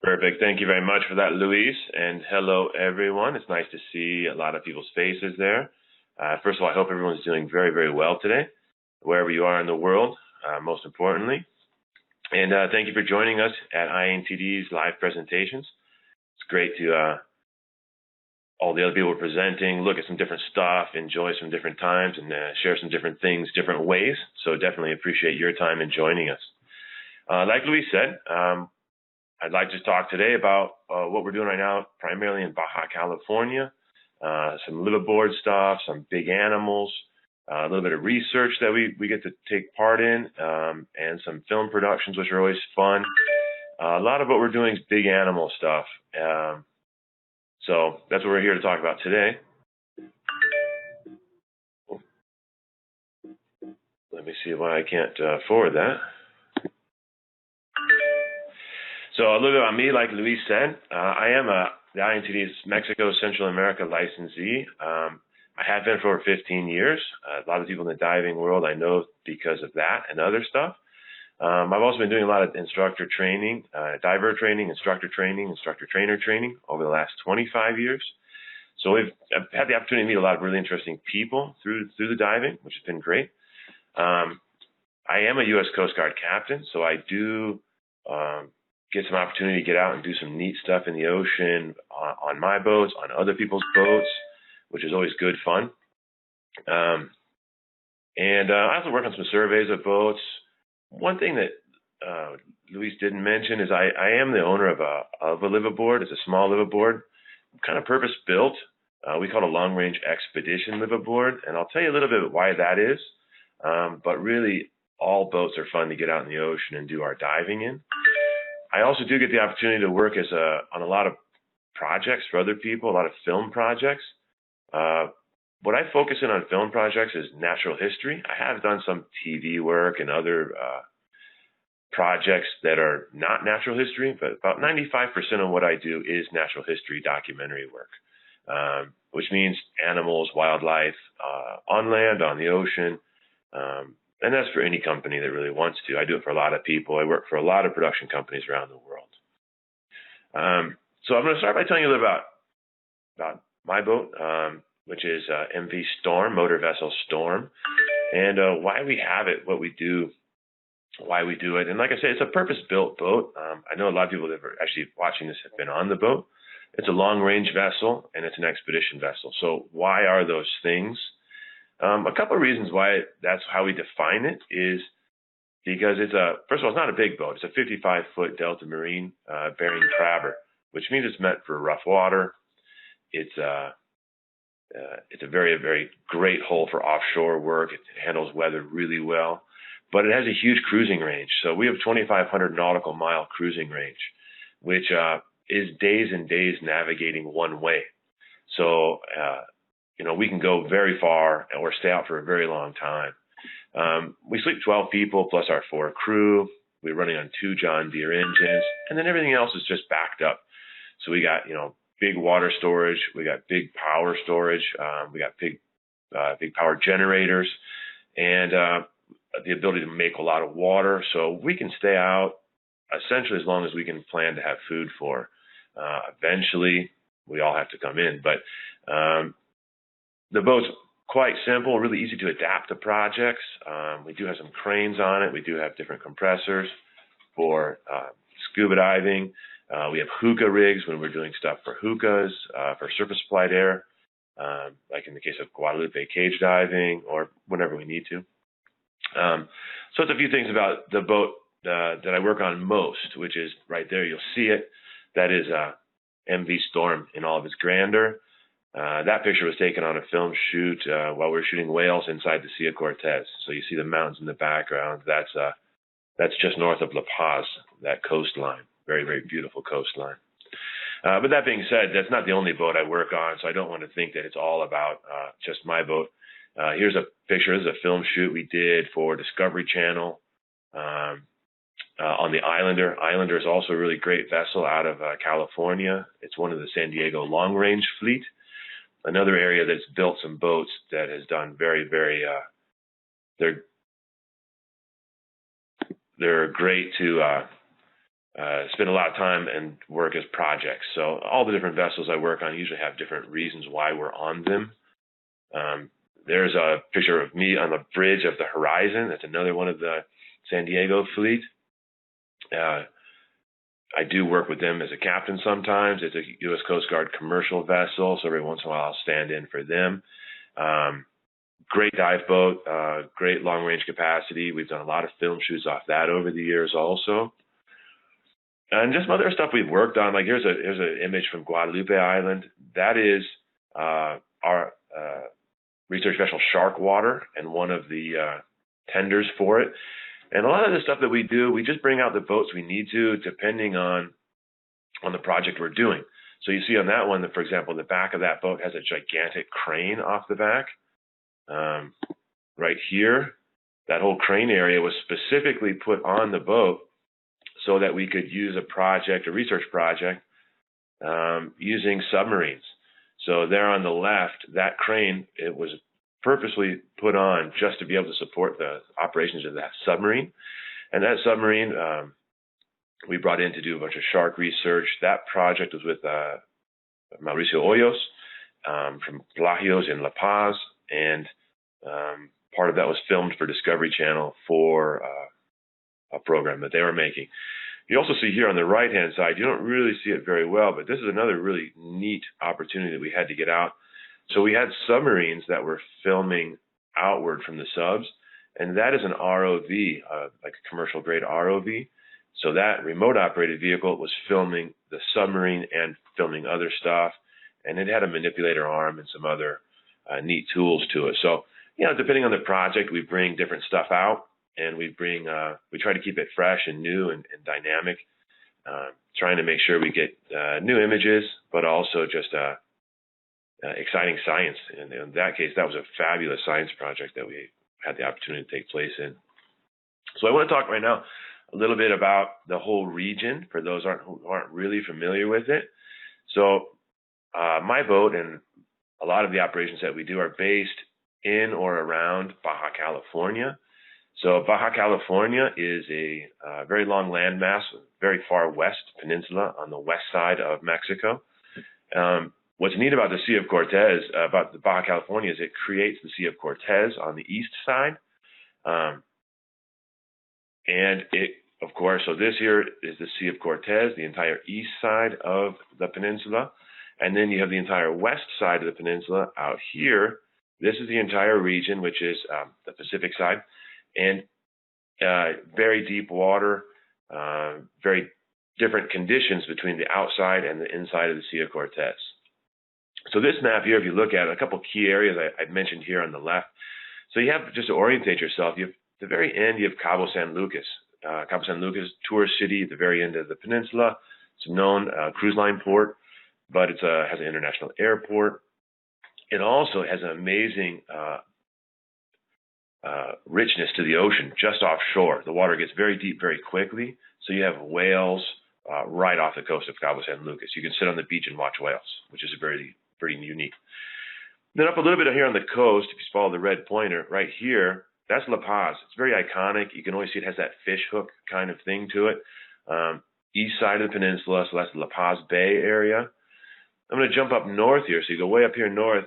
Perfect. Thank you very much for that, Luis. And hello, everyone. It's nice to see a lot of people's faces there. First of all, I hope everyone's doing very, very well today, wherever you are in the world, most importantly. And thank you for joining us at IANTD's live presentations. It's great to all the other people presenting, look at some different stuff, enjoy some different times, and share some different things, different ways. So definitely appreciate your time in joining us. Like Luis said, I'd like to talk today about what we're doing right now, primarily in Baja, California, some liveaboard stuff, some big animals, a little bit of research that we get to take part in, and some film productions, which are always fun. A lot of what we're doing is big animal stuff. So that's what we're here to talk about today. Let me see why I can't forward that. So a little bit about me, like Luis said, I am the IANTD's Mexico Central America licensee. I have been for over 15 years. A lot of people in the diving world I know because of that and other stuff. I've also been doing a lot of instructor training, diver training, instructor trainer training over the last 25 years. So I've had the opportunity to meet a lot of really interesting people through the diving, which has been great. I am a U.S. Coast Guard captain, so I do get some opportunity to get out and do some neat stuff in the ocean on my boats, on other people's boats, which is always good fun. And I also work on some surveys of boats. One thing that Luis didn't mention is I am the owner of a liveaboard. It's a small liveaboard, kind of purpose-built. We call it a long-range expedition liveaboard, and I'll tell you a little bit why that is. But really, all boats are fun to get out in the ocean and do our diving in. I also do get the opportunity to work on a lot of projects for other people, a lot of film projects. What I focus in on film projects is natural history. I have done some TV work and other projects that are not natural history, but about 95% of what I do is natural history documentary work, which means animals, wildlife, on land, on the ocean, and that's for any company that really wants to. I do it for a lot of people. I work for a lot of production companies around the world. So I'm going to start by telling you a little about my boat, which is MV Storm, motor vessel Storm, and why we have it, what we do, why we do it. And like I said, it's a purpose-built boat. I know a lot of people that are actually watching this have been on the boat. It's a long-range vessel, and it's an expedition vessel. So why are those things? A couple of reasons why that's how we define it is because first of all, it's not a big boat. It's a 55-foot Delta Marine bearing crabber, which means it's meant for rough water. It's a very, very great hull for offshore work. It handles weather really well, but it has a huge cruising range. So we have 2,500 nautical mile cruising range, which is days and days navigating one way. So, we can go very far or stay out for a very long time. We sleep 12 people plus our 4 crew. We're running on 2 John Deere engines, and then everything else is just backed up. So we got, big water storage. We got big power storage. We got big power generators, and the ability to make a lot of water. So we can stay out essentially as long as we can plan to have food for. Eventually, we all have to come in, but the boat's quite simple, really easy to adapt to projects. We do have some cranes on it. We do have different compressors for scuba diving. We have hookah rigs when we're doing stuff for hookahs, for surface flight air, like in the case of Guadalupe cage diving or whenever we need to. So it's a few things about the boat that I work on most, which is right there. You'll see it. That is MV Storm in all of its grandeur. That picture was taken on a film shoot while we were shooting whales inside the Sea of Cortez. So you see the mountains in the background. That's just north of La Paz, that coastline. Very, very beautiful coastline. But that being said, that's not the only boat I work on, so I don't want to think that it's all about just my boat. Here's a picture. This is a film shoot we did for Discovery Channel on the Islander. Islander is also a really great vessel out of California. It's one of the San Diego long-range fleet. Another area that's built some boats that has done very, very, they're great to spend a lot of time and work as projects. So all the different vessels I work on usually have different reasons why we're on them. There's a picture of me on the bridge of the Horizon. That's another one of the San Diego fleet. I do work with them as a captain sometimes. It's a U.S. Coast Guard commercial vessel, so every once in a while I'll stand in for them. Great dive boat, great long-range capacity. We've done a lot of film shoots off that over the years also. And just some other stuff we've worked on. Like here's an image from Guadalupe Island. That is our research vessel Shark Water and one of the tenders for it. And a lot of the stuff that we do, we just bring out the boats we need to, depending on the project we're doing. So you see on that one, that, for example, the back of that boat has a gigantic crane off the back. Right here, that whole crane area was specifically put on the boat so that we could use a research project, using submarines. So there on the left, that crane, it was purposely put on just to be able to support the operations of that submarine. And that submarine, we brought in to do a bunch of shark research. That project was with Mauricio Hoyos from Pelagios in La Paz, and part of that was filmed for Discovery Channel for a program that they were making. You also see here on the right-hand side, you don't really see it very well, but this is another really neat opportunity that we had to get out. So we had submarines that were filming outward from the subs, and that is an ROV, like a commercial-grade ROV. So that remote-operated vehicle was filming the submarine and filming other stuff, and it had a manipulator arm and some other neat tools to it. So, depending on the project, we bring different stuff out, and we try to keep it fresh and new and dynamic, trying to make sure we get new images, but also just exciting science. And in that case, that was a fabulous science project that we had the opportunity to take place in. So I want to talk right now a little bit about the whole region for those who aren't really familiar with it. So my boat and a lot of the operations that we do are based in or around Baja California. So Baja California is a very long landmass, very far west peninsula on the west side of Mexico. What's neat about the Sea of Cortez, about the Baja California, is it creates the Sea of Cortez on the east side. And it, of course, so this here is the Sea of Cortez, the entire east side of the peninsula. And then you have the entire west side of the peninsula out here. This is the entire region, which is the Pacific side. And very deep water, very different conditions between the outside and the inside of the Sea of Cortez. So this map here, if you look at it, a couple key areas I mentioned here on the left. So you have, just to orientate yourself, you have at the very end, you have Cabo San Lucas. Cabo San Lucas, tourist city at the very end of the peninsula. It's a known cruise line port, but it has an international airport. It also has an amazing richness to the ocean just offshore. The water gets very deep very quickly, so you have whales right off the coast of Cabo San Lucas. You can sit on the beach and watch whales, which is pretty unique. Then up a little bit here on the coast, if you follow the red pointer, right here, that's La Paz. It's very iconic. You can always see it has that fish hook kind of thing to it. East side of the peninsula, so that's the La Paz Bay area. I'm going to jump up north here. So you go way up here north,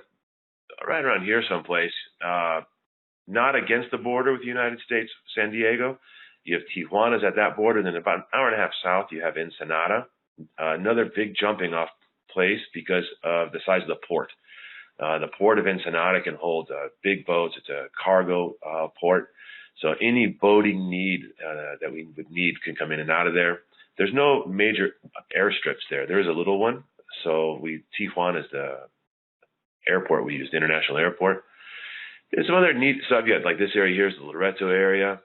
right around here someplace, not against the border with the United States, San Diego. You have Tijuana's at that border. Then about an hour and a half south, you have Ensenada, another big jumping off place because of the size of the port. The port of Ensenada can hold big boats. It's a cargo port. So any boating need that we would need can come in and out of there. There's no major airstrips there. There is a little one. So Tijuana is the airport we use, the international airport. There's some other neat stuff. Yeah, like this area here is the Loreto area.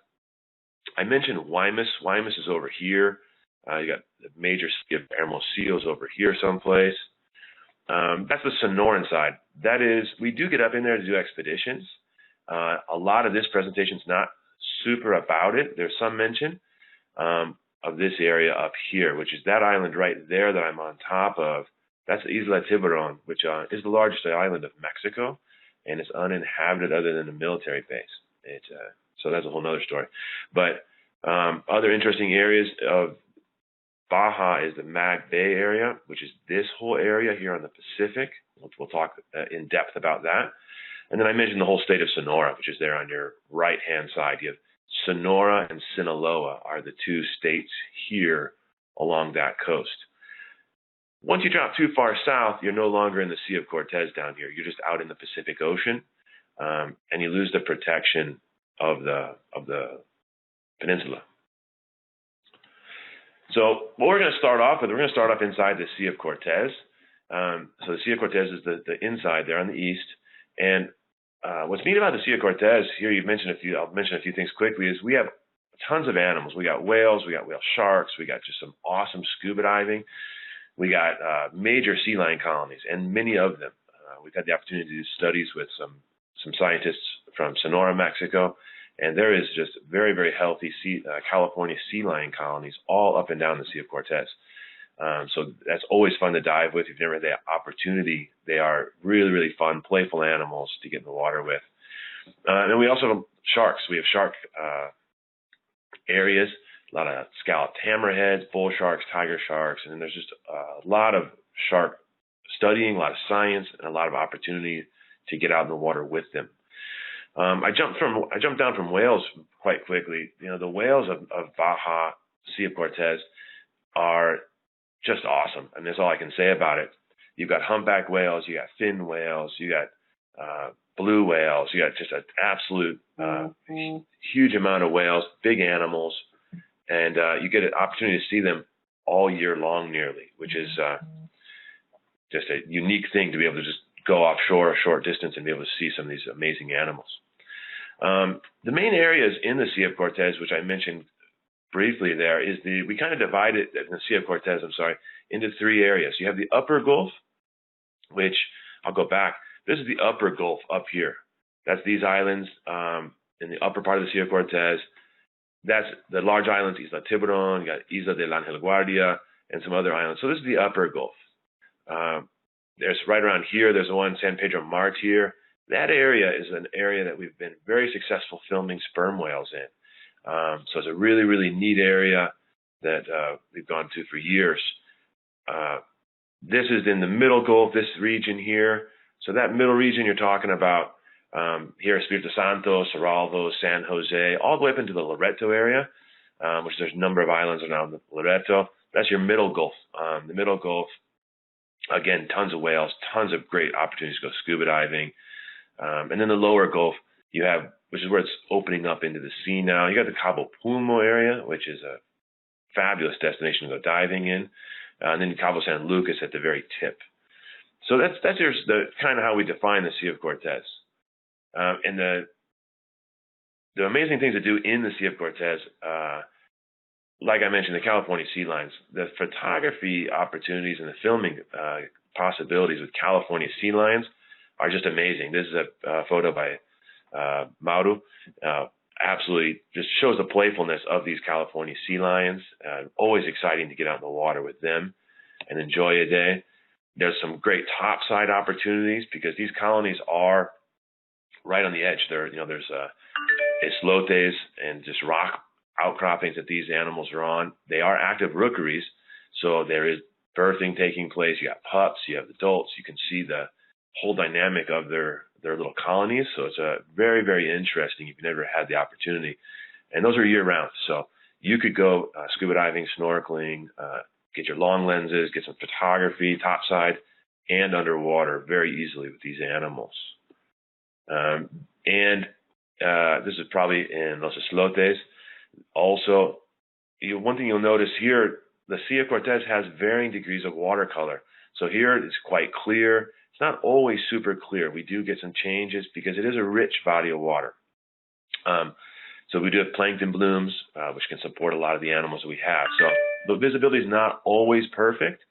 I mentioned Guaymas. Guaymas is over here. You got the major sea of Hermosillo's over here someplace. That's the Sonoran side. That is, we do get up in there to do expeditions. A lot of this presentation is not super about it. There's some mention of this area up here, which is that island right there that I'm on top of. That's Isla Tiburon, which is the largest island of Mexico, and it's uninhabited other than a military base. So that's a whole other story. But other interesting areas of Baja is the Mag Bay area, which is this whole area here on the Pacific. We'll talk in depth about that. And then I mentioned the whole state of Sonora, which is there on your right-hand side. You have Sonora and Sinaloa are the two states here along that coast. Once you drop too far south, you're no longer in the Sea of Cortez down here. You're just out in the Pacific Ocean, and you lose the protection of the peninsula. So what we're going to start off with, we're going to start off inside the Sea of Cortez. So the Sea of Cortez is the inside there on the east. And what's neat about the Sea of Cortez, here you've mentioned I'll mention a few things quickly, is we have tons of animals. We got whales, we got whale sharks, we got just some awesome scuba diving. We got major sea lion colonies, and many of them. We've had the opportunity to do studies with some scientists from Sonora, Mexico, and there is just very, very healthy California sea lion colonies all up and down the Sea of Cortez. So that's always fun to dive with. If you've never had the opportunity, they are really, really fun, playful animals to get in the water with. And we also have sharks. We have shark areas, a lot of scalloped hammerheads, bull sharks, tiger sharks, and then there's just a lot of shark studying, a lot of science, and a lot of opportunity to get out in the water with them. I jumped down from whales quite quickly. You know, the whales of Baja, Sea of Cortez, are just awesome. And that's all I can say about it. You've got humpback whales, you got fin whales, you got blue whales, you got just an absolute huge amount of whales, big animals, and you get an opportunity to see them all year long nearly, which is just a unique thing to be able to just go offshore a short distance and be able to see some of these amazing animals. The main areas in the Sea of Cortez, which I mentioned briefly there, is we kind of divide it in the Sea of Cortez, into three areas. You have the upper Gulf, which I'll go back. This is the upper Gulf up here. That's these islands in the upper part of the Sea of Cortez. That's the large islands, Isla Tiburon, you got Isla de la Ángel Guardia, and some other islands. So this is the upper Gulf. There's right around here, there's the one San Pedro Martir. That area is an area that we've been very successful filming sperm whales in. So it's a really, really neat area that we've gone to for years. This is in the middle Gulf, this region here. So that middle region you're talking about, here Espiritu Santo, Cerralvo, San Jose, all the way up into the Loreto area, which there's a number of islands around the Loreto. That's your middle Gulf. The middle Gulf, again, tons of whales, tons of great opportunities to go scuba diving. And then the lower Gulf, you have, which is where it's opening up into the sea now. You got the Cabo Pulmo area, which is a fabulous destination to go diving in. And then Cabo San Lucas at the very tip. So that's the kind of how we define the Sea of Cortez. And the amazing things to do in the Sea of Cortez, like I mentioned, the California sea lions, the photography opportunities and the filming possibilities with California sea lions are just amazing. This is a photo by Mauro. Absolutely just shows the playfulness of these California sea lions. Always exciting to get out in the water with them and enjoy a day. There's some great topside opportunities because these colonies are right on the edge. There's islotes and just rock outcroppings that these animals are on. They are active rookeries, so there is birthing taking place. You got pups, you have adults. You can see the whole dynamic of their little colonies. So it's a very, very interesting if you've never had the opportunity. And those are year round. So you could go scuba diving, snorkeling, get your long lenses, get some photography, topside and underwater very easily with these animals. This is probably in Los Islotes. Also, one thing you'll notice here, the Sea of Cortez has varying degrees of watercolor. So here it's quite clear. It's not always super clear. We do get some changes because it is a rich body of water. So we do have plankton blooms, which can support a lot of the animals that we have. So the visibility is not always perfect,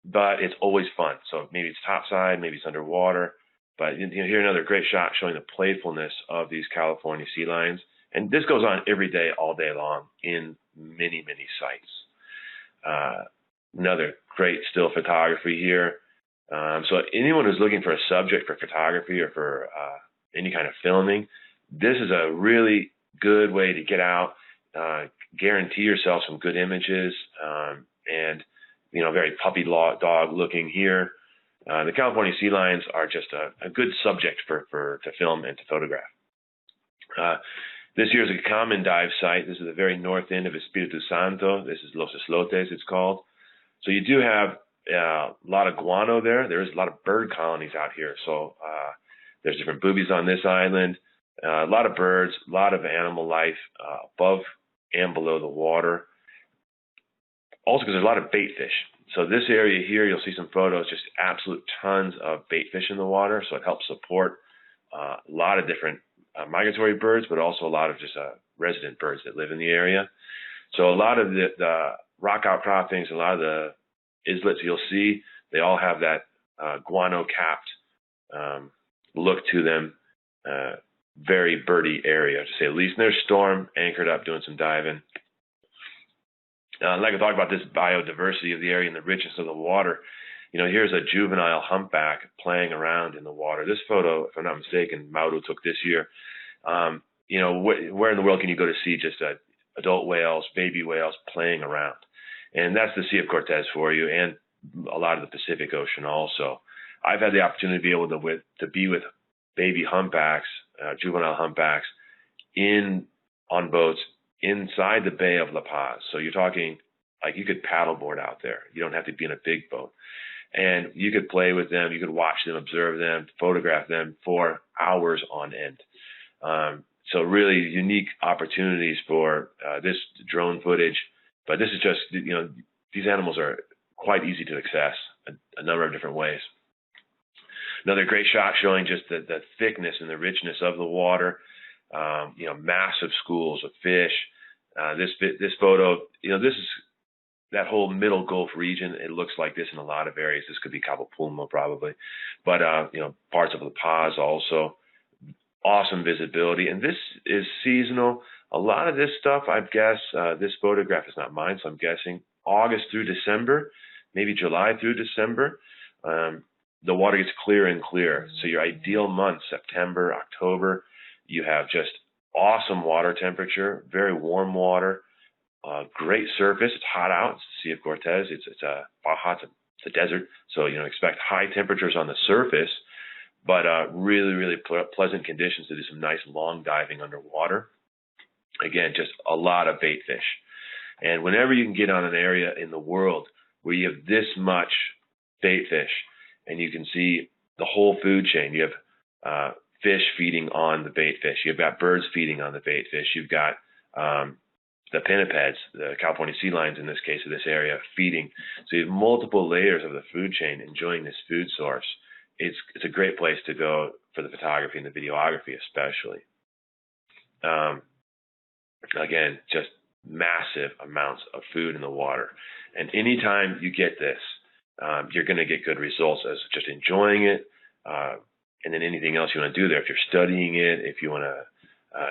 but it's always fun. So maybe it's topside, maybe it's underwater. But here another great shot showing the playfulness of these California sea lions. And this goes on every day, all day long in many, many sites. Another great still photography here. So anyone who's looking for a subject for photography or for any kind of filming, this is a really good way to get out, guarantee yourself some good images, and very puppy dog looking here. The California sea lions are just a good subject to film and to photograph. This here is a common dive site. This is the very north end of Espiritu Santo. This is Los Islotes, it's called. So you do have a lot of guano there. There is a lot of bird colonies out here. So there's different boobies on this island. A lot of birds, a lot of animal life above and below the water. Also, because there's a lot of bait fish. So this area here, you'll see some photos, just absolute tons of bait fish in the water. So it helps support a lot of different migratory birds, but also a lot of just resident birds that live in the area. So a lot of the rock outcroppings, a lot of the islets you'll see, they all have that guano-capped look to them. Very birdy area, to say the least. And there's Storm anchored up doing some diving. I'd like to talk about this biodiversity of the area and the richness of the water. Here's a juvenile humpback playing around in the water. This photo, if I'm not mistaken, Mauro took this year. Where in the world can you go to see just adult whales, baby whales playing around? And that's the Sea of Cortez for you, and a lot of the Pacific Ocean also. I've had the opportunity to be able to be with baby humpbacks, juvenile humpbacks, on boats inside the Bay of La Paz. So you're talking like you could paddleboard out there. You don't have to be in a big boat. And you could play with them, you could watch them, observe them, photograph them for hours on end. So really unique opportunities for this drone footage. But this is just, these animals are quite easy to access a number of different ways. Another great shot showing just the thickness and the richness of the water. Massive schools of fish. This photo, this is that whole middle Gulf region. It looks like this in a lot of areas. This could be Cabo Pulmo probably, but parts of La Paz also. Awesome visibility, and this is seasonal. A lot of this stuff, I guess, this photograph is not mine, so I'm guessing August through December, maybe July through December. The water gets clearer and clearer. So your ideal months, September, October, you have just awesome water temperature, very warm water, great surface. It's hot out. It's the Sea of Cortez. It's a Baja. It's a desert. So expect high temperatures on the surface, but really, really pleasant conditions to do some nice long diving underwater. Again, just a lot of bait fish. And whenever you can get on an area in the world where you have this much bait fish, and you can see the whole food chain. You have fish feeding on the bait fish. You've got birds feeding on the bait fish. You've got the pinnipeds, the California sea lions in this case of this area, feeding. So you have multiple layers of the food chain enjoying this food source. It's a great place to go for the photography and the videography especially. Again, just massive amounts of food in the water. And anytime you get this, you're going to get good results as just enjoying it, and then anything else you want to do there. If you're studying it, if you want to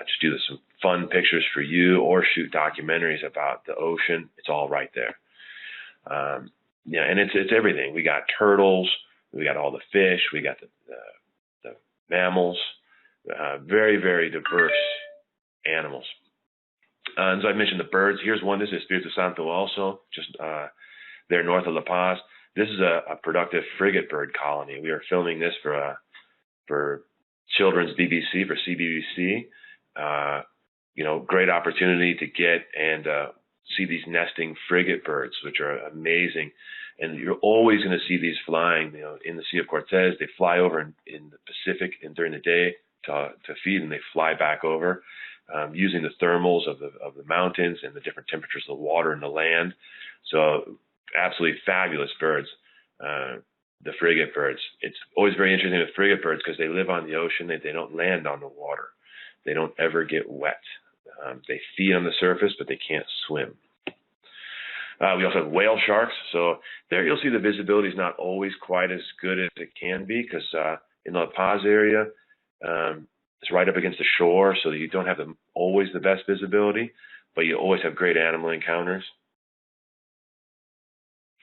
just do some fun pictures for you or shoot documentaries about the ocean, it's all right there. And it's everything. We got turtles, we got all the fish, we got the mammals, very, very diverse animals. And so I mentioned the birds. Here's one. This is Espiritu Santo also, just there north of La Paz. This is a productive frigate bird colony. We are filming this for children's BBC, for CBBC. Great opportunity to get and see these nesting frigate birds, which are amazing. And you're always going to see these flying, in the Sea of Cortez. They fly over in the Pacific and during the day to feed, and they fly back over using the thermals of the mountains and the different temperatures of the water and the land. So absolutely fabulous birds, the frigate birds. It's always very interesting with frigate birds because they live on the ocean. They don't land on the water. They don't ever get wet. They feed on the surface, but they can't swim. We also have whale sharks. So there you'll see the visibility is not always quite as good as it can be because in the La Paz area, it's right up against the shore, so you don't have always the best visibility, but you always have great animal encounters.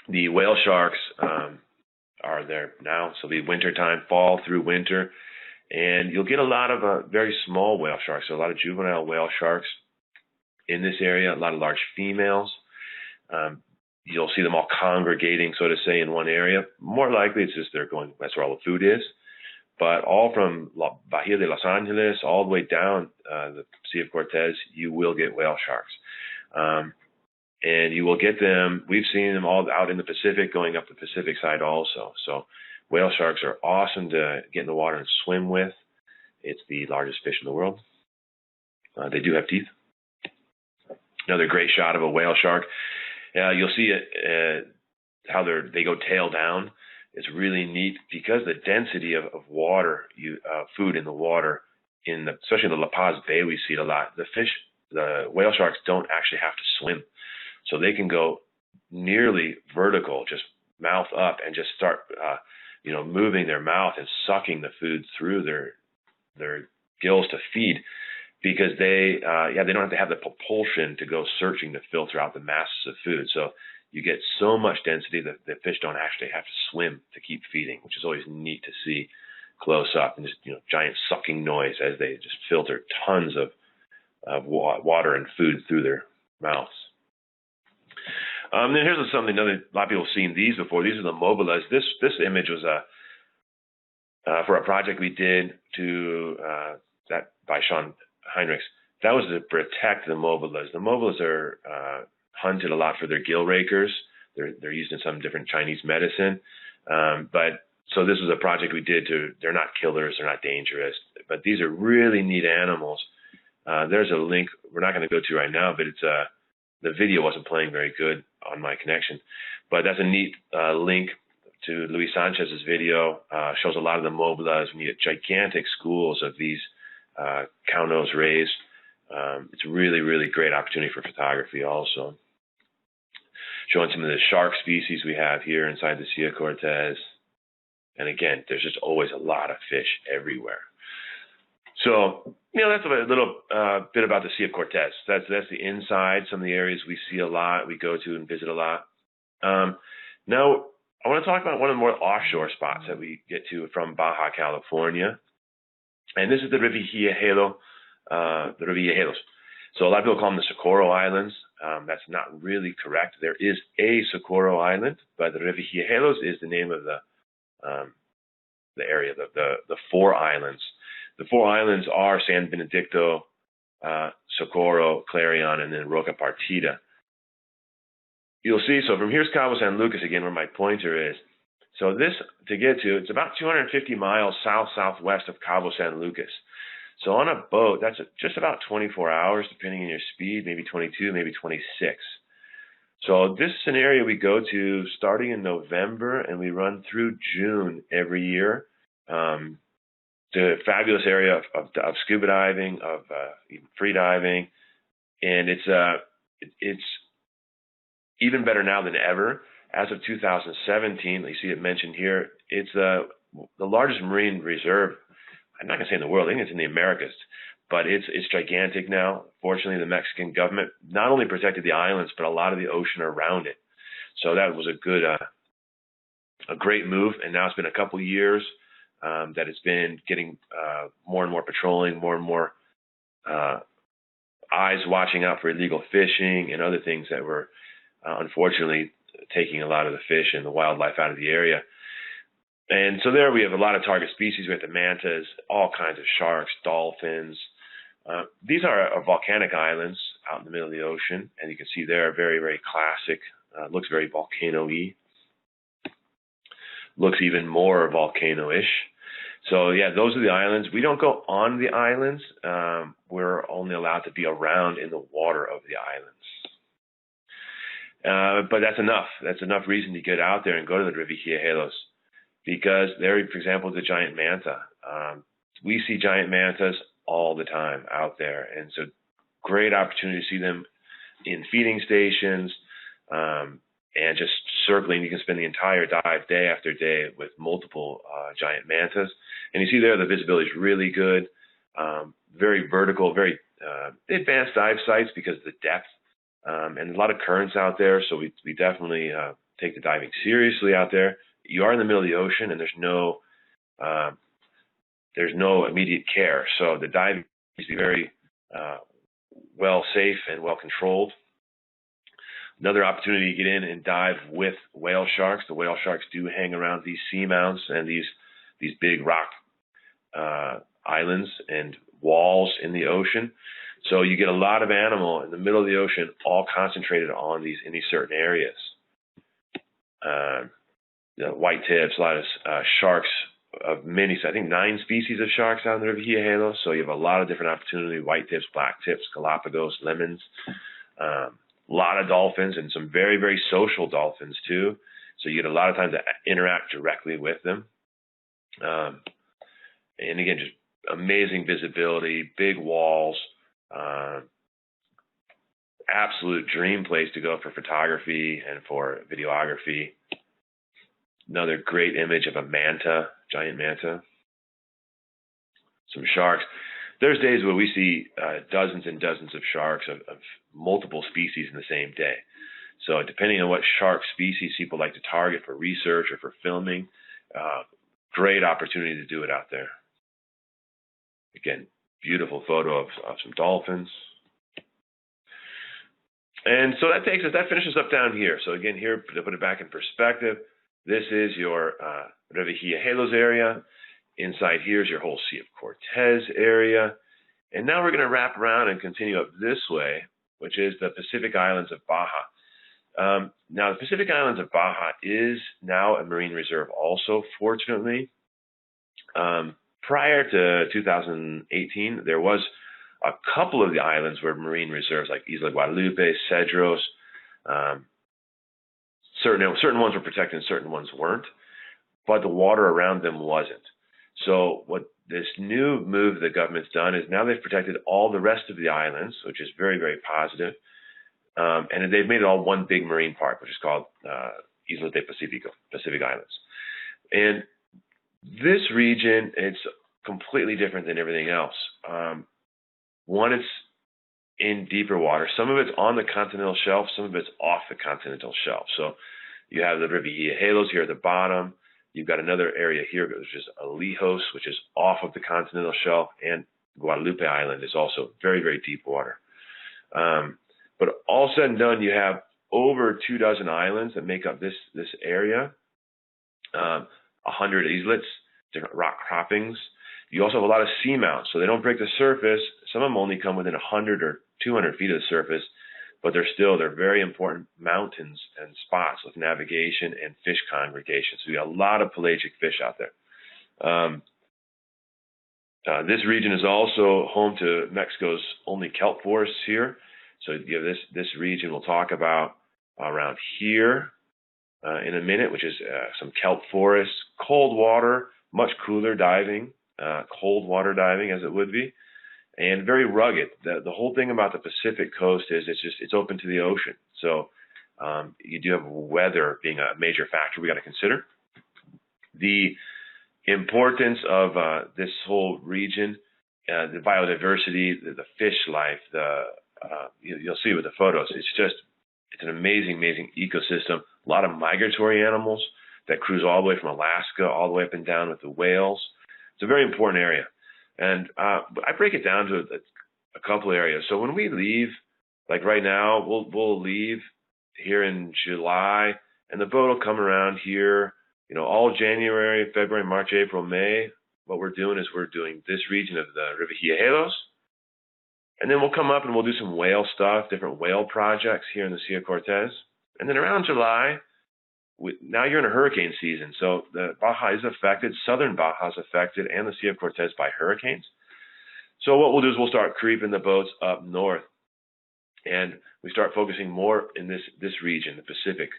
The whale sharks are there now, so the wintertime, fall through winter, and you'll get a lot of very small whale sharks, so a lot of juvenile whale sharks in this area, a lot of large females. you'll see them all congregating, so to say, in one area. More likely, it's just they're going, that's where all the food is. But all from Bahia de Los Angeles all the way down the Sea of Cortez, you will get whale sharks. And you will get them, we've seen them all out in the Pacific, going up the Pacific side also. So whale sharks are awesome to get in the water and swim with. It's the largest fish in the world. They do have teeth. Another great shot of a whale shark. You'll see it, how they go tail down. It's really neat because the density of water, food in the water, especially in the La Paz Bay, we see it a lot. The whale sharks don't actually have to swim. So they can go nearly vertical, just mouth up, and just start, moving their mouth and sucking the food through their gills to feed, because they don't have to have the propulsion to go searching to filter out the masses of food. So you get so much density that the fish don't actually have to swim to keep feeding, which is always neat to see close up, and just giant sucking noise as they just filter tons of water and food through their mouths. Then here's something a lot of people have seen these before. These are the mobilas. This image was for a project we did that by Sean Heinrichs. That was to protect the mobilas. The mobilas are hunted a lot for their gill rakers. They're used in some different Chinese medicine. So this was a project we did they're not killers, they're not dangerous, but these are really neat animals. There's a link we're not going to go to right now, but it's the video wasn't playing very good on my connection, but that's a neat link to Luis Sanchez's video. Shows a lot of the mobilas. We get gigantic schools of these cow-nose rays. It's really, really great opportunity for photography also. Showing some of the shark species we have here inside the Sea of Cortez. And again, there's just always a lot of fish everywhere. So, that's a little bit about the Sea of Cortez. That's the inside, some of the areas we see a lot, we go to and visit a lot. Now, I want to talk about one of the more offshore spots that we get to from Baja, California. And this is the Revillagigedo, the Revillagigedos. So a lot of people call them the Socorro Islands. That's not really correct. There is a Socorro Island, but the Revillagigedos is the name of the area, the four islands. The four islands are San Benedicto, Socorro, Clarion, and then Roca Partida. You'll see, so from here's Cabo San Lucas again, where my pointer is. So this, to get to, it's about 250 miles south-southwest of Cabo San Lucas. So on a boat, that's just about 24 hours, depending on your speed, maybe 22, maybe 26. So this is an area we go to starting in November, and we run through June every year. The fabulous area of scuba diving, of even free diving, and it's even better now than ever. As of 2017, you see it mentioned here, it's the largest marine reserve. I'm not going to say in the world, I think it's in the Americas, but it's gigantic now. Fortunately, the Mexican government not only protected the islands, but a lot of the ocean around it. So that was a great move, and now it's been a couple years that it's been getting more and more patrolling, more and more eyes watching out for illegal fishing and other things that were unfortunately taking a lot of the fish and the wildlife out of the area. And so there we have a lot of target species. We have the mantas, all kinds of sharks, dolphins. These are volcanic islands out in the middle of the ocean, and you can see they're very, very classic. Looks very volcano-y. Looks even more volcano-ish. So yeah, those are the islands. We don't go on the islands. We're only allowed to be around in the water of the islands. But that's enough. That's enough reason to get out there and go to the Revillagigedos, because there, for example, the giant manta. We see giant mantas all the time out there, and so great opportunity to see them in feeding stations and just circling. You can spend the entire dive day after day with multiple giant mantas, and you see there the visibility is really good, very vertical, very advanced dive sites because of the depth, and a lot of currents out there. So we definitely take the diving seriously out there. You are in the middle of the ocean, and there's no immediate care. So the diving needs to be very well safe and well controlled. Another opportunity to get in and dive with whale sharks. The whale sharks do hang around these seamounts and these big rock islands and walls in the ocean. So you get a lot of animal in the middle of the ocean, all concentrated on in these certain areas. White tips, a lot of sharks of many, I think 9 species of sharks out in the Revillagigedo. So you have a lot of different opportunity: white tips, black tips, Galapagos, lemons. A lot of dolphins and some very, very social dolphins too. So you get a lot of time to interact directly with them. And again, just amazing visibility, big walls, absolute dream place to go for photography and for videography. Another great image of a manta, giant manta. Some sharks. There's days where we see dozens and dozens of sharks of multiple species in the same day. So depending on what shark species people like to target for research or for filming, great opportunity to do it out there. Again, beautiful photo of some dolphins. And so that finishes up down here. So again, here, to put it back in perspective, this is your Revillagigedos area. Inside here is your whole Sea of Cortez area. And now we're going to wrap around and continue up this way, which is the Pacific Islands of Baja. Now, the Pacific Islands of Baja is now a marine reserve also, fortunately. Prior to 2018, there was a couple of the islands were marine reserves, like Isla Guadalupe, Cedros. Certain ones were protected and certain ones weren't, but the water around them wasn't. So what this new move the government's done is now they've protected all the rest of the islands, which is very, very positive. And they've made it all one big marine park, which is called Isla de Pacifico, Pacific Islands. And this region, it's completely different than everything else. One, it's in deeper water. Some of it's on the continental shelf. Some of it's off the continental shelf. So you have the Revillagigedos here at the bottom. You've got another area here, which is Alijos, which is off of the continental shelf. And Guadalupe Island is also very, very deep water. But all said and done, you have over 24 islands that make up this area. 100 islets, different rock croppings. You also have a lot of seamounts, so they don't break the surface. Some of them only come within 100 or 200 feet of the surface, but they're very important mountains and spots with navigation and fish congregation. So you got a lot of pelagic fish out there. This region is also home to Mexico's only kelp forests here. So you have this region we'll talk about around here in a minute, which is some kelp forests, cold water, much cooler diving, cold water diving as it would be, and very rugged. The whole thing about the Pacific coast is it's open to the ocean. So you do have weather being a major factor we got to consider. The importance of this whole region, the biodiversity, the fish life, you'll see with the photos. It's an amazing, amazing ecosystem. A lot of migratory animals that cruise all the way from Alaska all the way up and down with the whales. It's a very important area. And I break it down to a couple areas. So when we leave, like right now, we'll leave here in July, and the boat will come around here, all January, February, March, April, May. What we're doing is we're doing this region of the Revillagigedos. And then we'll come up and we'll do some whale stuff, different whale projects here in the Sea of Cortez. And then around July, now you're in a hurricane season. So the Baja is affected, southern Baja is affected, and the Sea of Cortez by hurricanes. So what we'll do is we'll start creeping the boats up north. And we start focusing more in this region, the Pacific.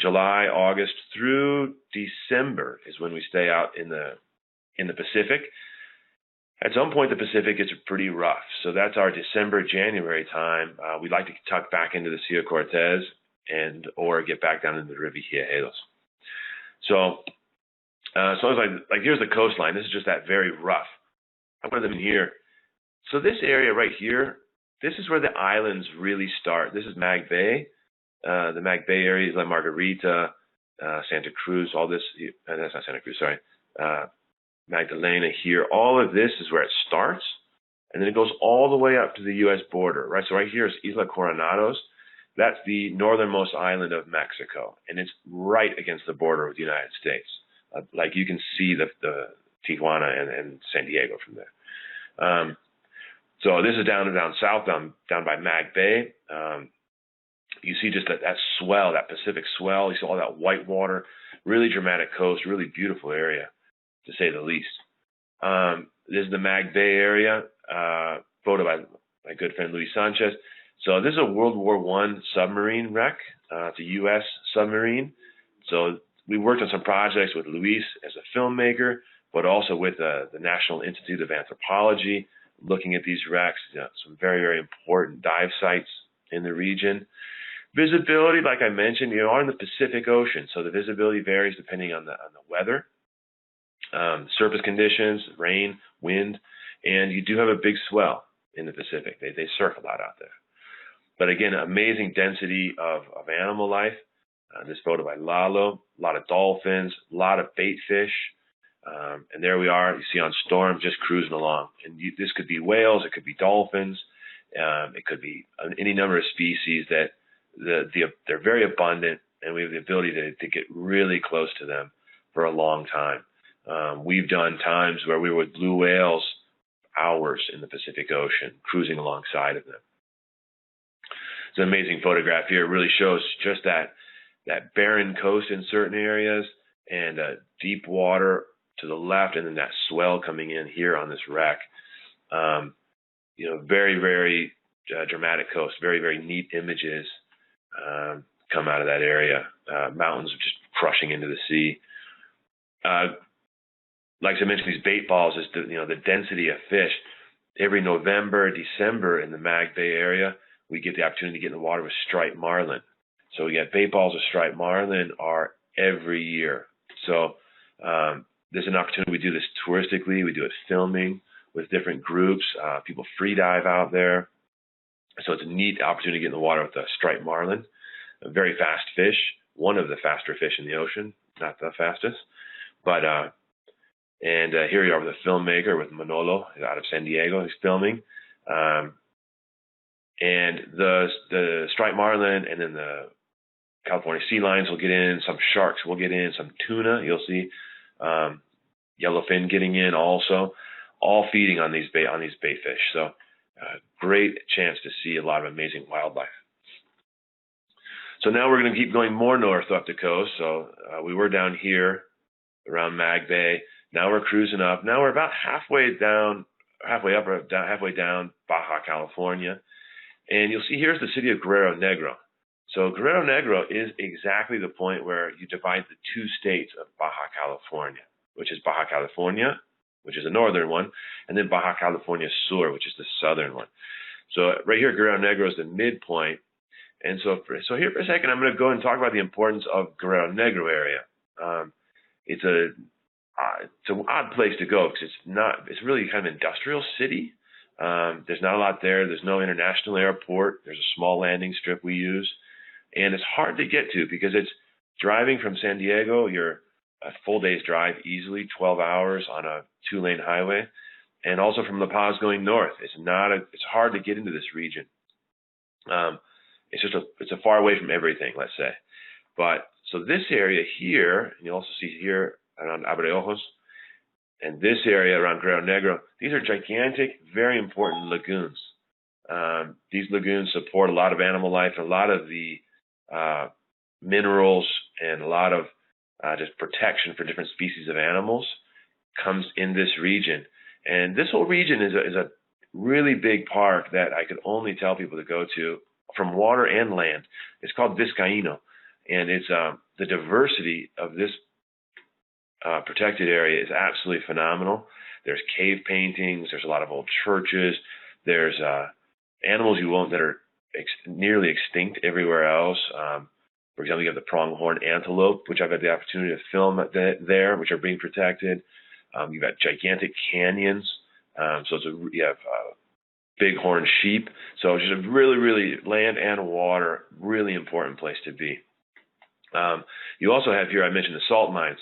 July, August through December is when we stay out in the Pacific. At some point, the Pacific gets pretty rough. So that's our December, January time. We'd like to tuck back into the Sea of Cortez or get back down into the Revillagigedos. So it's like here's the coastline. This is just that very rough. I wanted them in here. So this area right here, this is where the islands really start. This is Mag Bay. The Mag Bay area is like Margarita, Santa Cruz, all this. That's not Santa Cruz, sorry. Magdalena here. All of this is where it starts. And then it goes all the way up to the U.S. border, right? So right here is Isla Coronados. that's the northernmost island of Mexico, and it's right against the border with the United States. Like you can see the Tijuana and San Diego from there. So this is down south, down by Mag Bay. You see just that swell, that Pacific swell. You see all that white water, really dramatic coast, really beautiful area, to say the least. This is the Mag Bay area, photo by my good friend Luis Sanchez. So this is a World War I submarine wreck. It's a U.S. submarine. So we worked on some projects with Luis as a filmmaker, but also with the National Institute of Anthropology, looking at these wrecks. Some very, very important dive sites in the region. Visibility, like I mentioned, are in the Pacific Ocean, so the visibility varies depending on the weather, surface conditions, rain, wind, and you do have a big swell in the Pacific. They surf a lot out there. But again, amazing density of animal life. This photo by Lalo, a lot of dolphins, a lot of bait fish. And there we are, you see on Storm, just cruising along. And this could be whales, it could be dolphins, it could be any number of species that they're very abundant, and we have the ability to get really close to them for a long time. We've done times where we were with blue whales hours in the Pacific Ocean, cruising alongside of them. It's an amazing photograph here. It really shows just that barren coast in certain areas and deep water to the left, and then that swell coming in here on this wreck. Very, very dramatic coast, very, very neat images come out of that area. Mountains just crushing into the sea. Like I mentioned, these bait balls is the density of fish. Every November, December in the Mag Bay area, we get the opportunity to get in the water with striped marlin. So we get bait balls of striped marlin are every year. So there's an opportunity. We do this touristically. We do it filming with different groups. People free dive out there. So it's a neat opportunity to get in the water with a striped marlin, a very fast fish, one of the faster fish in the ocean, not the fastest. But here you are with a filmmaker, with Manolo out of San Diego, who's filming. And the striped marlin, and then the California sea lions will get in, some sharks will get in, some tuna, you'll see, yellowfin getting in also, all feeding on these bait fish. So great chance to see a lot of amazing wildlife. So now we're going to keep going more north up the coast. So we were down here around Mag Bay. Now we're cruising up. Now we're about halfway down Baja, California. And you'll see here's the city of Guerrero Negro. So Guerrero Negro is exactly the point where you divide the two states of Baja California, which is Baja California, which is the northern one, and then Baja California Sur, which is the southern one. So right here, Guerrero Negro is the midpoint. And so here for a second, I'm going to go and talk about the importance of Guerrero Negro area. It's an odd place to go because it's really kind of an industrial city. There's not a lot there. There's no international airport. There's a small landing strip we use. And it's hard to get to because it's driving from San Diego, you're a full day's drive easily, 12 hours on a 2-lane highway. And also from La Paz going north. It's hard to get into this region. It's a far away from everything, let's say. But so this area here, and you also see here around Abreojos, and this area around Guerrero Negro, these are gigantic, very important lagoons. These lagoons support a lot of animal life, and a lot of the minerals and a lot of just protection for different species of animals comes in this region. And this whole region is a really big park that I could only tell people to go to from water and land. It's called Vizcaíno, and it's the diversity of this protected area is absolutely phenomenal. There's cave paintings. There's a lot of old churches. There's animals that are nearly extinct everywhere else. For example, you have the pronghorn antelope, which I've had the opportunity to film there, which are being protected. You've got gigantic canyons. You have bighorn sheep. So it's just a really, really land and water, really important place to be. You also have here, I mentioned the salt mines.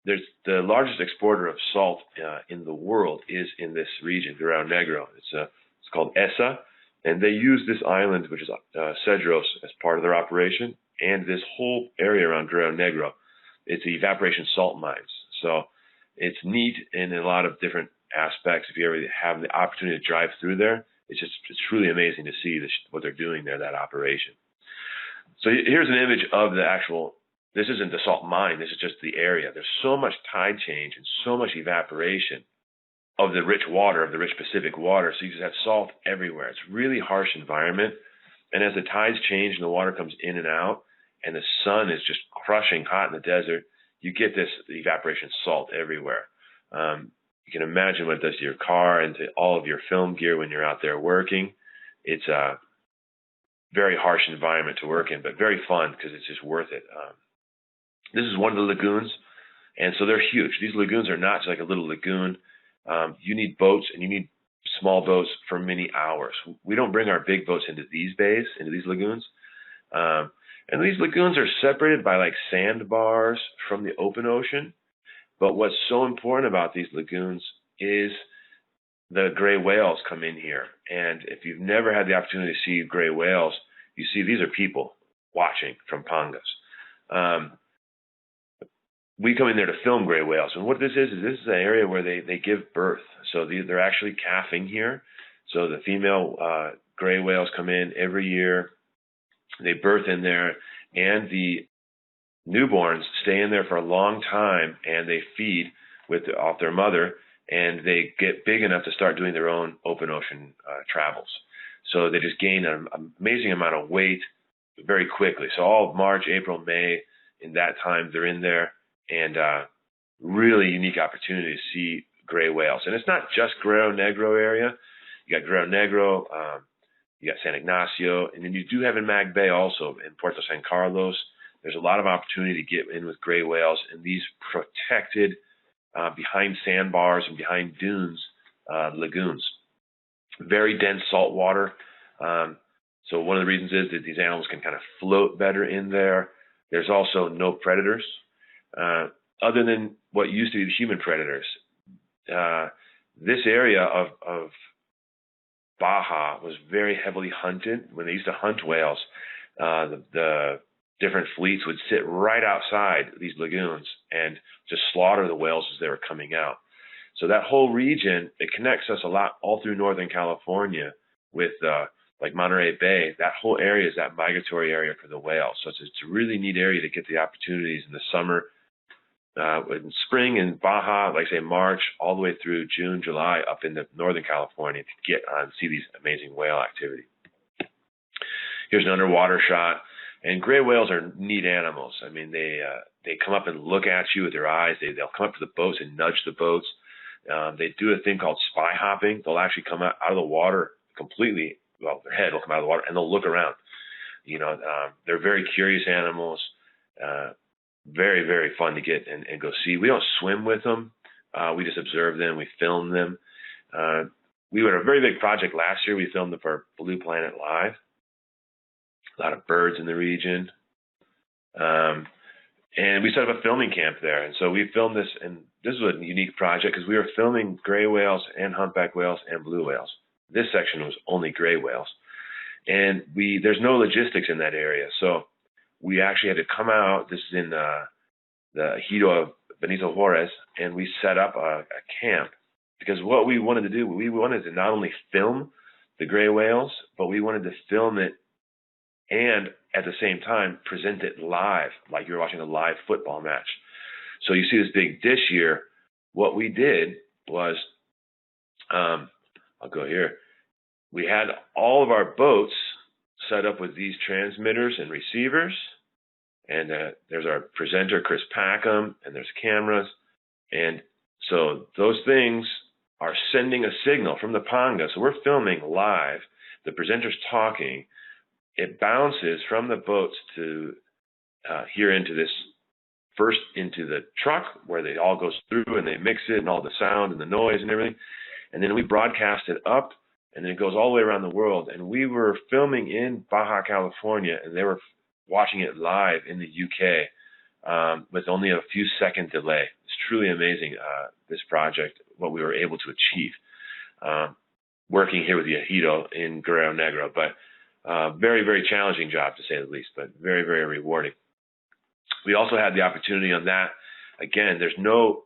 There's the largest exporter of salt in the world is in this region, Guerrero Negro. It's called ESA, And they use this island, which is Cedros, as part of their operation, and this whole area around Guerrero Negro. It's evaporation salt mines. So it's neat in a lot of different aspects. If you ever have the opportunity to drive through there, it's truly amazing to see what they're doing there, that operation. So here's an image of the actual, this isn't the salt mine, this is just the area. There's so much tide change and so much evaporation of the rich water, of the rich Pacific water, so you just have salt everywhere. It's a really harsh environment, and as the tides change and the water comes in and out, and the sun is just crushing hot in the desert, you get this evaporation salt everywhere. You can imagine what it does to your car and to all of your film gear when you're out there working. It's a very harsh environment to work in, but very fun because it's just worth it. This is one of the lagoons, and so they're huge. These lagoons are not just like a little lagoon. You need boats, and you need small boats for many hours. We don't bring our big boats into these bays, into these lagoons. And these lagoons are separated by like sandbars from the open ocean. But what's so important about these lagoons is the gray whales come in here. And if you've never had the opportunity to see gray whales, you see these are people watching from Pangas. We come in there to film gray whales. And what this is an area where they give birth. So they're actually calving here. So the female gray whales come in every year. They birth in there, and the newborns stay in there for a long time, and they feed off their mother, and they get big enough to start doing their own open ocean travels. So they just gain an amazing amount of weight very quickly. So all of March, April, May, in that time, they're in there, and really unique opportunity to see gray whales. And it's not just Guerrero Negro area. You got Guerrero Negro, you got San Ignacio, and then you do have in Mag Bay also in Puerto San Carlos. There's a lot of opportunity to get in with gray whales in these protected, behind sandbars and behind dunes, lagoons. Very dense salt water. So one of the reasons is that these animals can kind of float better in there. There's also no predators, other than what used to be the human predators. This area of Baja was very heavily hunted. When they used to hunt whales, the different fleets would sit right outside these lagoons and just slaughter the whales as they were coming out. So that whole region, it connects us a lot all through Northern California with like Monterey Bay. That whole area is that migratory area for the whales. So it's a really neat area to get the opportunities in the summer. In spring in Baja, like say March, all the way through June, July, up into Northern California to get on, see these amazing whale activity. Here's an underwater shot. And gray whales are neat animals. I mean, they come up and look at you with their eyes. They'll come up to the boats and nudge the boats. They do a thing called spy hopping. They'll actually come out of the water completely. Well, their head will come out of the water and they'll look around. You know, they're very curious animals. Very, very fun to get and go see. We don't swim with them. We just observe them. We film them. We had a very big project last year. We filmed them for Blue Planet Live. A lot of birds in the region. And we set up a filming camp there. And so we filmed this, and this was a unique project because we were filming gray whales and humpback whales and blue whales. This section was only gray whales. And there's no logistics in that area. So we actually had to come out. This is in the Ejido of Benito Juarez, and we set up a camp because what we wanted to do, we wanted to not only film the gray whales, but we wanted to film it and at the same time present it live, like you're watching a live football match. So you see this big dish here. What we did was, I'll go here. We had all of our boats set up with these transmitters and receivers. And there's our presenter, Chris Packham, and there's cameras. And so those things are sending a signal from the Panga. So we're filming live. The presenter's talking. It bounces from the boats to here into this, first into the truck where they all goes through and they mix it and all the sound and the noise and everything. And then we broadcast it up, and then it goes all the way around the world. And we were filming in Baja, California, and they were watching it live in the UK with only a few second delay. It's truly amazing, this project, what we were able to achieve. working here with Liveaboards in Guerrero Negro, but very, very challenging job to say the least, but very, very rewarding. We also had the opportunity on that. Again, there's no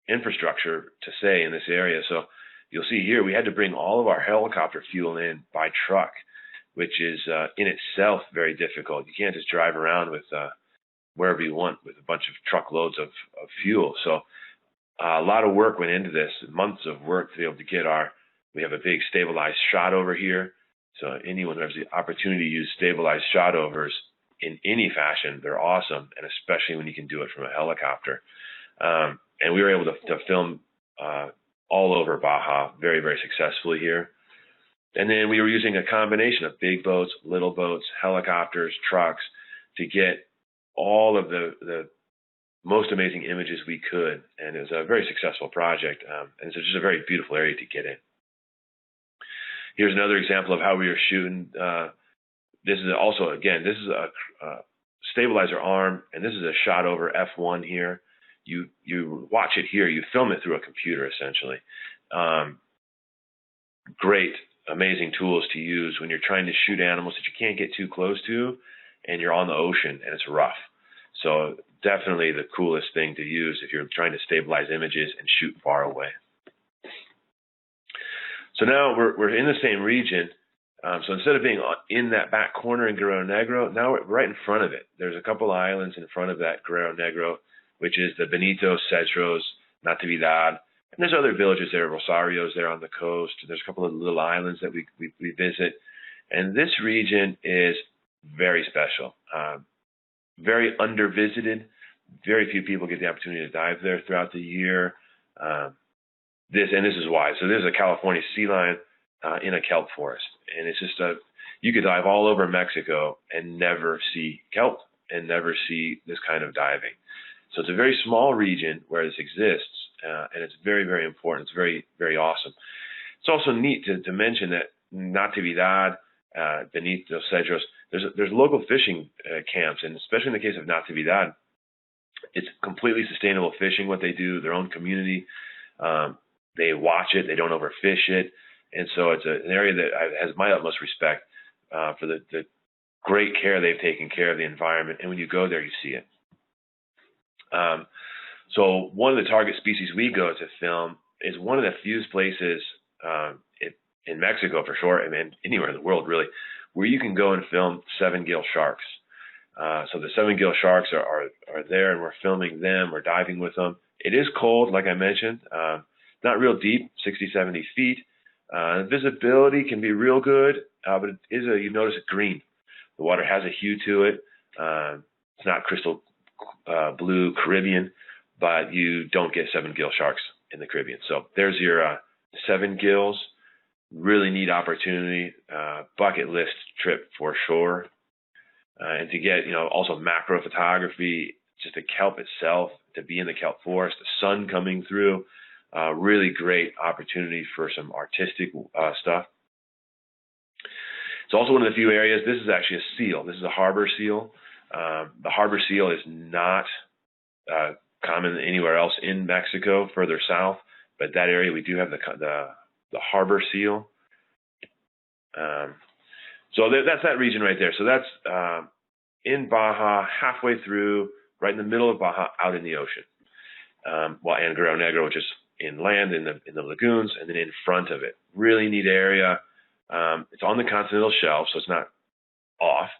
infrastructure to say in this area, so you'll see here we had to bring all of our helicopter fuel in by truck, which is in itself very difficult. You can't just drive around with wherever you want with a bunch of truckloads of fuel. So a lot of work went into this, months of work to be able to get we have a big stabilized shot over here. So anyone who has the opportunity to use stabilized shot overs in any fashion, they're awesome, and especially when you can do it from a helicopter. And we were able to film all over Baja very, very successfully here. And then we were using a combination of big boats, little boats, helicopters, trucks to get all of the most amazing images we could. And it was a very successful project. And it's just a very beautiful area to get in. Here's another example of how we were shooting. This is also, again, this is a stabilizer arm, and this is a shot over F1 here. You watch it here. You film it through a computer, essentially. Great, amazing tools to use when you're trying to shoot animals that you can't get too close to, and you're on the ocean and it's rough. So definitely the coolest thing to use if you're trying to stabilize images and shoot far away. So now we're in the same region. So instead of being in that back corner in Guerrero Negro, now we're right in front of it. There's a couple islands in front of that Guerrero Negro, which is the Benito, Cedros, Natividad, and there's other villages there, Rosario's there on the coast. There's a couple of little islands that we visit. And this region is very special, very undervisited. Very few people get the opportunity to dive there throughout the year. This is why. So there's a California sea lion in a kelp forest, and it's just you could dive all over Mexico and never see kelp and never see this kind of diving. So it's a very small region where this exists, and it's very, very important. It's very, very awesome. It's also neat to mention that Natividad, Benito, Cedros, there's local fishing camps, and especially in the case of Natividad, it's completely sustainable fishing, what they do, their own community. They watch it. They don't overfish it. And so it's an area that has my utmost respect for the great care they've taken care of the environment. And when you go there, you see it. So one of the target species we go to film is one of the few places in Mexico, for sure, and anywhere in the world, really, where you can go and film 7-gill sharks. So the 7-gill sharks are there, and we're filming them. We're diving with them. It is cold, like I mentioned. Not real deep, 60, 70 feet. Visibility can be real good, but you notice it green. The water has a hue to it. It's not crystal blue Caribbean, but you don't get 7-gill sharks in the Caribbean. So there's your 7 gills. Really neat opportunity, bucket list trip for sure. And to get, also macro photography, just the kelp itself, to be in the kelp forest, the sun coming through, really great opportunity for some artistic stuff. It's also one of the few areas, this is actually a seal. This is a harbor seal. The harbor seal is not common anywhere else in Mexico, further south, but that area we do have the harbor seal. So that's that region right there. So that's in Baja, halfway through, right in the middle of Baja, out in the ocean. And Guerrero Negro, which is inland in the lagoons, and then in front of it. Really neat area. It's on the continental shelf, so it's not off.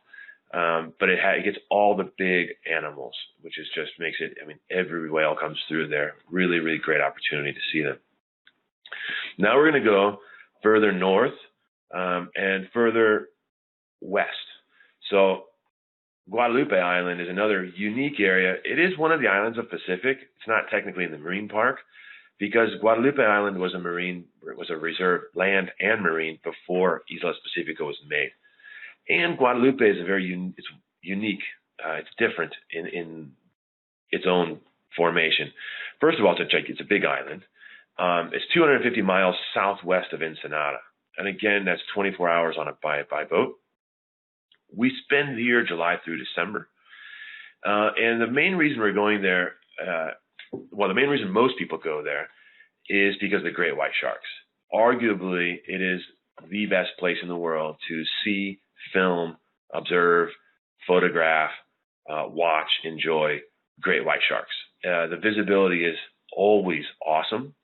But it gets all the big animals, which just makes it, every whale comes through there. Really, really great opportunity to see them. Now we're going to go further north and further west. So Guadalupe Island is another unique area. It is one of the islands of Pacific. It's not technically in the marine park because Guadalupe Island was a reserve land and marine before Islas Pacifico was made. And Guadalupe is it's unique. It's different in its own formation. First of all, it's a big island. It's 250 miles southwest of Ensenada. And again, that's 24 hours by boat. We spend the year July through December. And the main reason we're going there, the main reason most people go there is because of the great white sharks. Arguably, it is the best place in the world to see, film, observe, photograph, watch, enjoy great white sharks. The visibility is always awesome.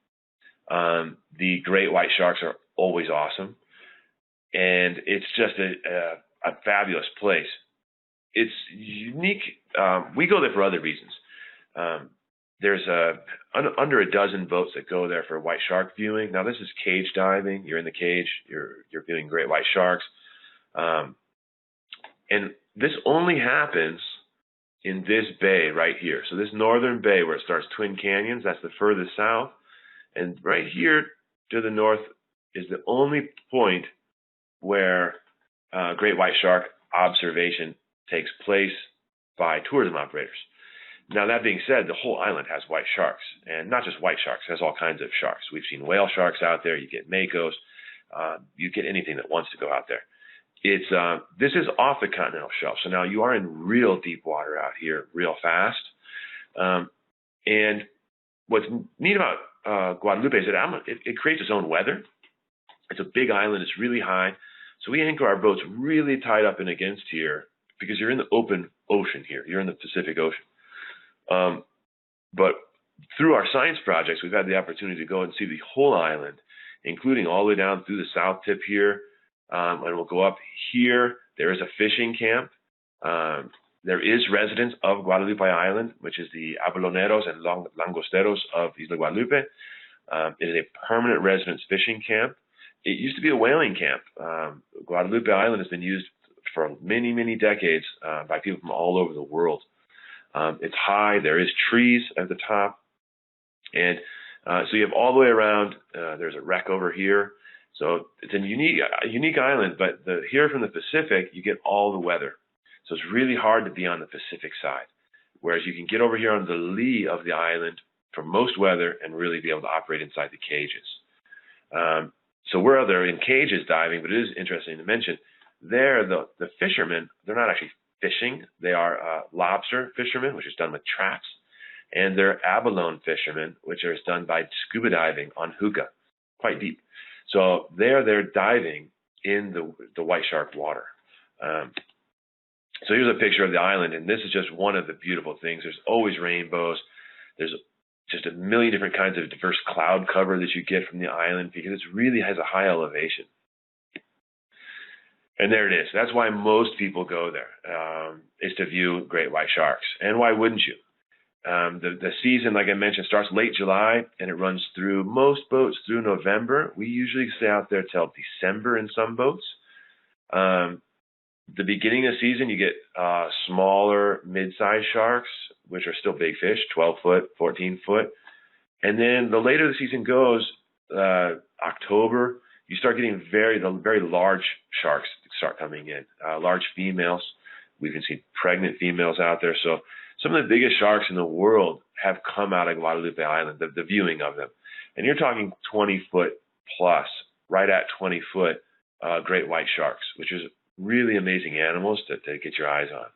The great white sharks are always awesome. And it's just a fabulous place. It's unique. We go there for other reasons. There's under a dozen boats that go there for white shark viewing. Now, this is cage diving. You're in the cage. You're viewing great white sharks. And this only happens in this bay right here. So this northern bay where it starts Twin Canyons, that's the furthest south. And right here to the north is the only point where great white shark observation takes place by tourism operators. Now, that being said, the whole island has white sharks, and not just white sharks, it has all kinds of sharks. We've seen whale sharks out there. You get makos. You get anything that wants to go out there. This is off the continental shelf, so now you are in real deep water out here real fast. And what's neat about Guadalupe is that it creates its own weather. It's a big island. It's really high. So we anchor our boats really tight up and against here because you're in the open ocean here. You're in the Pacific Ocean. But through our science projects, we've had the opportunity to go and see the whole island, including all the way down through the south tip here. And we'll go up here. There is a fishing camp. There is residents of Guadalupe Island, which is the abaloneros and langosteros of Isla Guadalupe. It is a permanent residence fishing camp. It used to be a whaling camp. Guadalupe Island has been used for many, many decades by people from all over the world. It's high. There is trees at the top. And so you have all the way around. There's a wreck over here. So it's a unique island, but here from the Pacific, you get all the weather. So it's really hard to be on the Pacific side, whereas you can get over here on the lee of the island for most weather and really be able to operate inside the cages. So we're out there in cages diving, but it is interesting to mention there, the fishermen, they're not actually fishing. They are lobster fishermen, which is done with traps, and they're abalone fishermen, which is done by scuba diving on hookah, quite deep. So they're diving in the white shark water. So here's a picture of the island, and this is just one of the beautiful things. There's always rainbows. There's just a million different kinds of diverse cloud cover that you get from the island because it really has a high elevation. And there it is. That's why most people go there, is to view great white sharks. And why wouldn't you? The season, like I mentioned, starts late July, and it runs through most boats through November. We usually stay out there till December in some boats. The beginning of the season, you get smaller, mid-sized sharks, which are still big fish, 12 foot, 14 foot. And then the later the season goes, October, you start getting the very large sharks start coming in, large females. We can see pregnant females out there. So some of the biggest sharks in the world have come out of Guadalupe Island, the viewing of them. And you're talking 20 foot plus, right at 20 foot great white sharks, which is really amazing animals to get your eyes on.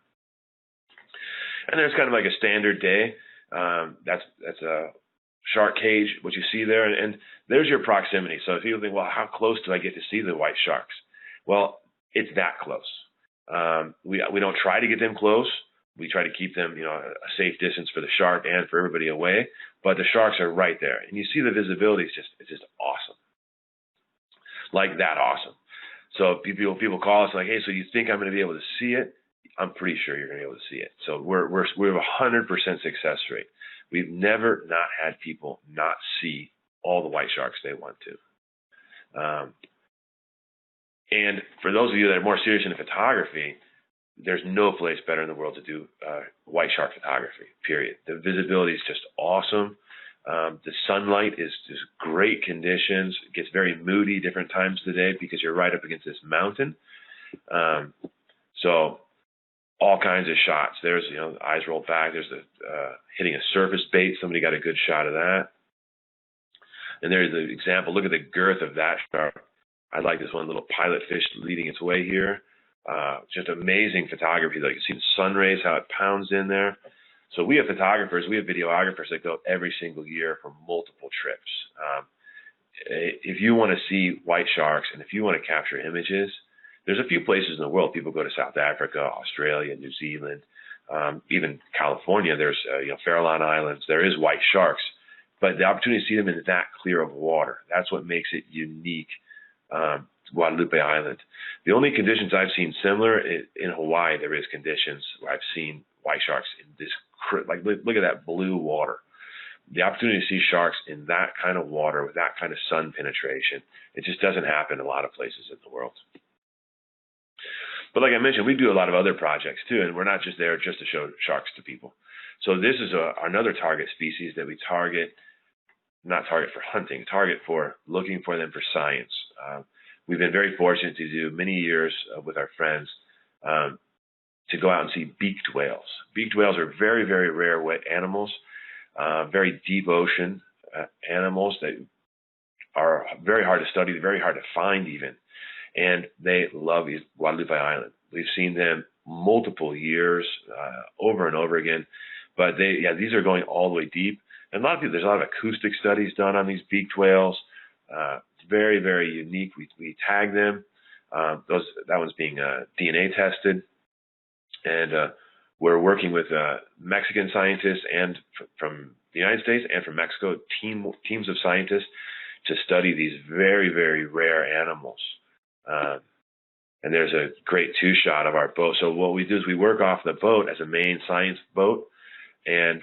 And there's kind of like a standard day. That's a shark cage, what you see there. And there's your proximity. So if you think, well, how close do I get to see the white sharks? Well, it's that close. We don't try to get them close. We try to keep them, a safe distance for the shark and for everybody away. But the sharks are right there. And you see the visibility is just awesome. Like that awesome. So people call us like, hey, so you think I'm going to be able to see it? I'm pretty sure you're going to be able to see it. So we have a 100% success rate. We've never not had people not see all the white sharks they want to. And for those of you that are more serious in photography, there's no place better in the world to do white shark photography, period. The visibility is just awesome. The sunlight is just great conditions. It gets very moody different times of the day because you're right up against this mountain. So all kinds of shots. There's, eyes rolled back. There's hitting a surface bait. Somebody got a good shot of that. And there's the example. Look at the girth of that shark. I like this one little pilot fish leading its way here. Just amazing photography. Like you see the sun rays, how it pounds in there. So we have photographers, we have videographers that go every single year for multiple trips. if you want to see white sharks and if you want to capture images, there's a few places in the world. People go to South Africa, Australia, New Zealand, even California. There's Farallon Islands. There is white sharks, but the opportunity to see them in that clear of water, that's what makes it unique. Guadalupe Island. The only conditions I've seen similar in Hawaii, there is conditions where I've seen white sharks in this, like look at that blue water. The opportunity to see sharks in that kind of water with that kind of sun penetration, it just doesn't happen in a lot of places in the world. But like I mentioned, we do a lot of other projects too, and we're not just there just to show sharks to people. So this is another target species that we target, not target for hunting, target for looking for them for science. We've been very fortunate to do many years with our friends to go out and see beaked whales. Beaked whales are very, very rare wet animals, very deep ocean animals that are very hard to study, very hard to find even. And they love Guadalupe Island. We've seen them multiple years, over and over again. But these are going all the way deep. And there's a lot of acoustic studies done on these beaked whales. Very, very unique. We tag them. That one's being DNA tested. And we're working with Mexican scientists and from the United States and from Mexico, teams of scientists to study these very, very rare animals. And there's a great two-shot of our boat. So what we do is we work off the boat as a main science boat, and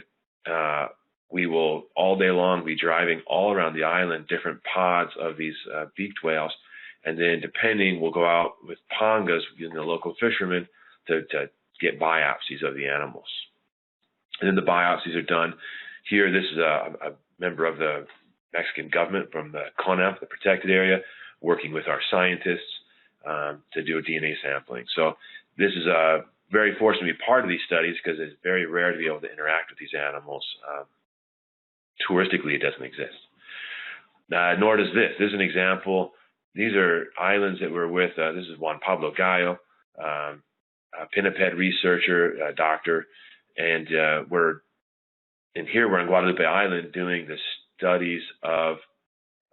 we will all day long be driving all around the island, different pods of these beaked whales. And then depending, we'll go out with pangas, using the local fishermen, to get biopsies of the animals. And then the biopsies are done here. This is a member of the Mexican government from the CONAP, the protected area, working with our scientists to do a DNA sampling. So this is very fortunate to be part of these studies because it's very rare to be able to interact with these animals. Touristically, it doesn't exist. Nor does this. This is an example. These are islands that we're with. This is Juan Pablo Gallo, a pinniped researcher, doctor, and we're on Guadalupe Island doing the studies of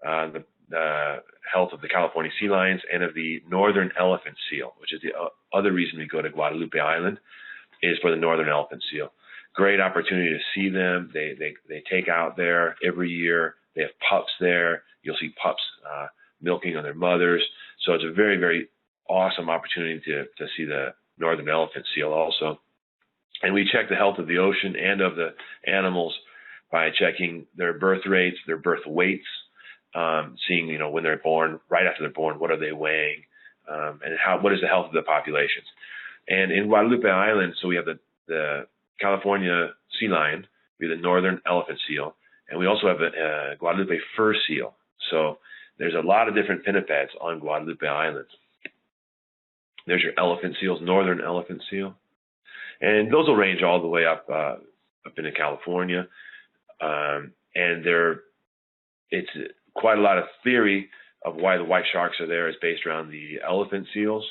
the health of the California sea lions and of the northern elephant seal, which is the other reason we go to Guadalupe Island, is for the northern elephant seal. Great opportunity to see them. They take out there every year. They have pups there. You'll see pups milking on their mothers. So it's a very, very awesome opportunity to see the northern elephant seal also. And we check the health of the ocean and of the animals by checking their birth rates, their birth weights, seeing, when they're born, right after they're born, what are they weighing, and what is the health of the populations. And in Guadalupe Island, so we have the California sea lion, we have the northern elephant seal, and we also have a Guadalupe fur seal. So there's a lot of different pinnipeds on Guadalupe Island. There's your elephant seals, northern elephant seal. And those will range all the way up into California. And it's quite a lot of theory of why the white sharks are there is based around the elephant seals.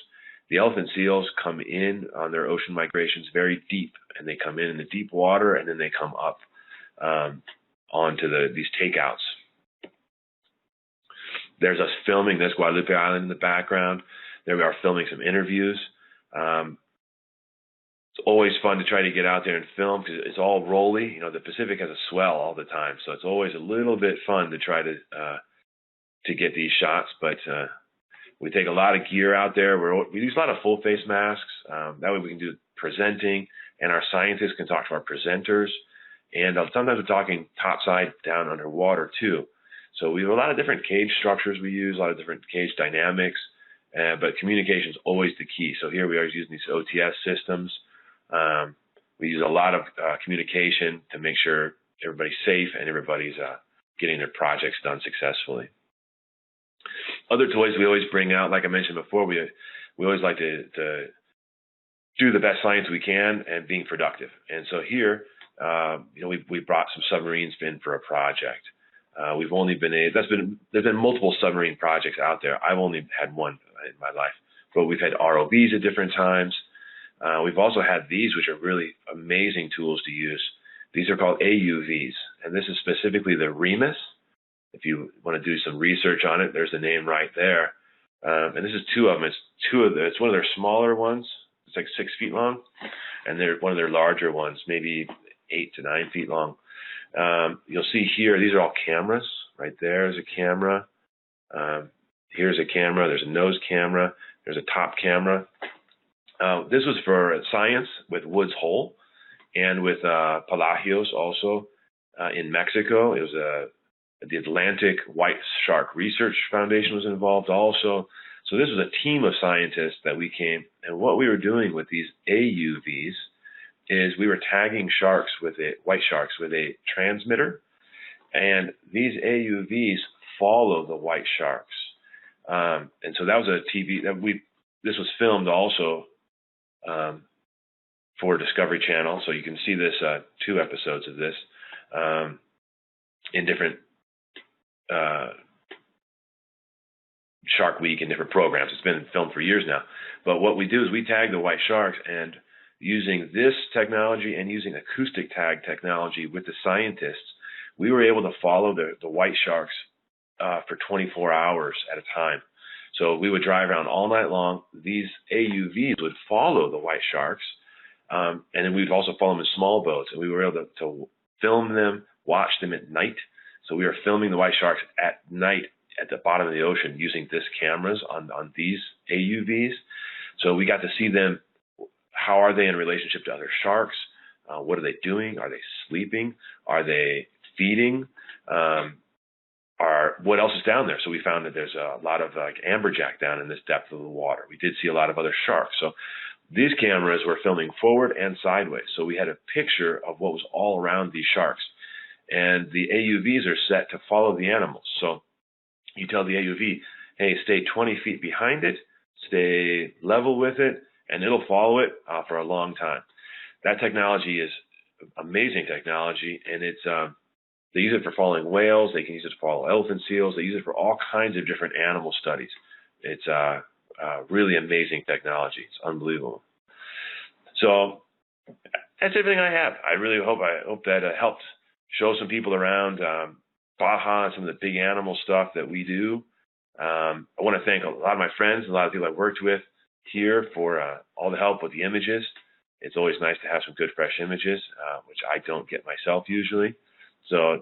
The elephant seals come in on their ocean migrations very deep, and they come in the deep water, and then they come up onto these takeouts. There's us filming this Guadalupe Island in the background. There we are filming some interviews. It's always fun to try to get out there and film because it's all rolly. The Pacific has a swell all the time, so it's always a little bit fun to try to get these shots. But we take a lot of gear out there. We use a lot of full face masks. That way we can do presenting, and our scientists can talk to our presenters. And sometimes we're talking topside down underwater too. So we have a lot of different cage structures we use, a lot of different cage dynamics, but communication is always the key. So here we are using these OTS systems. We use a lot of communication to make sure everybody's safe and everybody's getting their projects done successfully. Other toys we always bring out, like I mentioned before, we always like to do the best science we can and being productive. And so here, we brought some submarines in for a project. There's been multiple submarine projects out there. I've only had one in my life, but we've had ROVs at different times. We've also had these, which are really amazing tools to use. These are called AUVs, and this is specifically the Remus. If you want to do some research on it, there's the name right there. And this is two of them. It's one of their smaller ones. It's like 6 feet long, and they're one of their larger ones, maybe 8 to 9 feet long. You'll see here, these are all cameras. Right there is a camera. Here's a camera. There's a nose camera. There's a top camera. This was for science with Woods Hole and with Pelagios also in Mexico. It was the Atlantic White Shark Research Foundation was involved also. So this was a team of scientists that we came, and what we were doing with these AUVs is we were tagging white sharks with a transmitter, and these AUVs follow the white sharks. And so that was a TV this was filmed also for Discovery Channel, so you can see this 2 episodes of this in different Shark Week and different programs. It's been filmed for years now. But what we do is we tag the white sharks, and using this technology and using acoustic tag technology with the scientists, we were able to follow the white sharks for 24 hours at a time. So we would drive around all night long. These AUVs would follow the white sharks, and then we'd also follow them in small boats, and we were able to film them, watch them at night. So we were filming the white sharks at night at the bottom of the ocean using this cameras on these AUVs. So we got to see them. How are they in relationship to other sharks? What are they doing? Are they sleeping? Are they feeding? What else is down there? So we found that there's a lot of amberjack down in this depth of the water. We did see a lot of other sharks. So these cameras were filming forward and sideways. So we had a picture of what was all around these sharks. And the AUVs are set to follow the animals. So you tell the AUV, hey, stay 20 feet behind it, stay level with it, and it'll follow it for a long time. That technology is amazing technology, and it's they use it for following whales. They can use it to follow elephant seals. They use it for all kinds of different animal studies. It's really amazing technology. It's unbelievable. So that's everything I have. I really hope that helped show some people around Baja and some of the big animal stuff that we do. I want to thank a lot of my friends, a lot of people I worked with here for all the help with the images. It's always nice to have some good, fresh images, which I don't get myself usually. So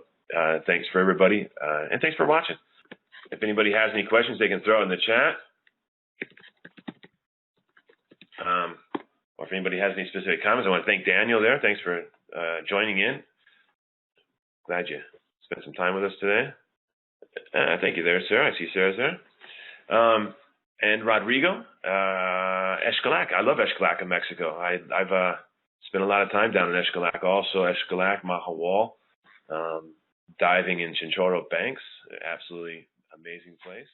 thanks for everybody, and thanks for watching. If anybody has any questions, they can throw it in the chat. Or if anybody has any specific comments, I want to thank Daniel there. Thanks for joining in. Glad you spent some time with us today. Thank you there, Sarah. I see Sarah's there. And Rodrigo, Xcalac. I love Xcalac in Mexico. I've spent a lot of time down in Xcalac also. Xcalac, Mahahual, diving in Chinchorro Banks. Absolutely amazing place.